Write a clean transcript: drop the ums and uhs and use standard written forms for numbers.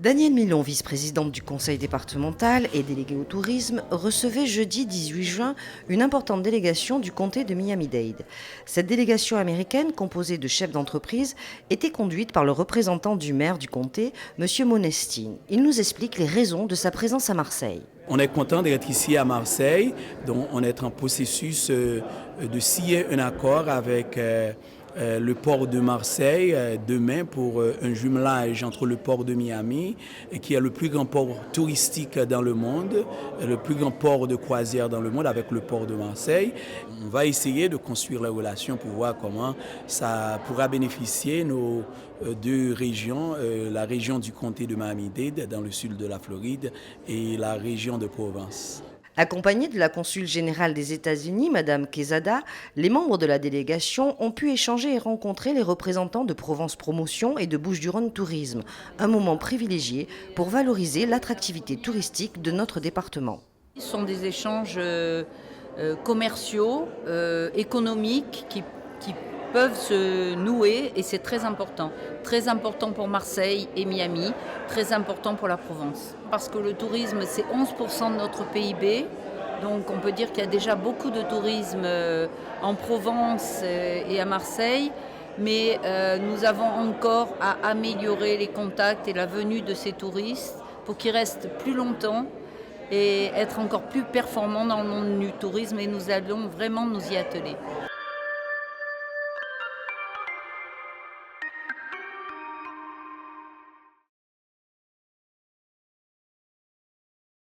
Danielle Milon, vice-présidente du conseil départemental et déléguée au tourisme, recevait jeudi 18 juin une importante délégation du comté de Miami-Dade. Cette délégation américaine, composée de chefs d'entreprise, était conduite par le représentant du maire du comté, M. Monestine. Il nous explique les raisons de sa présence à Marseille. On est content d'être ici à Marseille, donc on est en processus de signer un accord avec le port de Marseille demain pour un jumelage entre le port de Miami, qui est le plus grand port touristique dans le monde, le plus grand port de croisière dans le monde avec le port de Marseille. On va essayer de construire les relations pour voir comment ça pourra bénéficier nos deux régions, la région du comté de Miami-Dade dans le sud de la Floride et la région de Provence. Accompagnés de la consul générale des États-Unis, Mme Quesada, les membres de la délégation ont pu échanger et rencontrer les représentants de Provence Promotion et de Bouches-du-Rhône Tourisme, un moment privilégié pour valoriser l'attractivité touristique de notre département. Ce sont des échanges commerciaux, économiques qui peuvent se nouer et c'est très important. Très important pour Marseille et Miami, très important pour la Provence. Parce que le tourisme, c'est 11% de notre PIB. Donc on peut dire qu'il y a déjà beaucoup de tourisme en Provence et à Marseille. Mais nous avons encore à améliorer les contacts et la venue de ces touristes pour qu'ils restent plus longtemps et être encore plus performants dans le monde du tourisme. Et nous allons vraiment nous y atteler.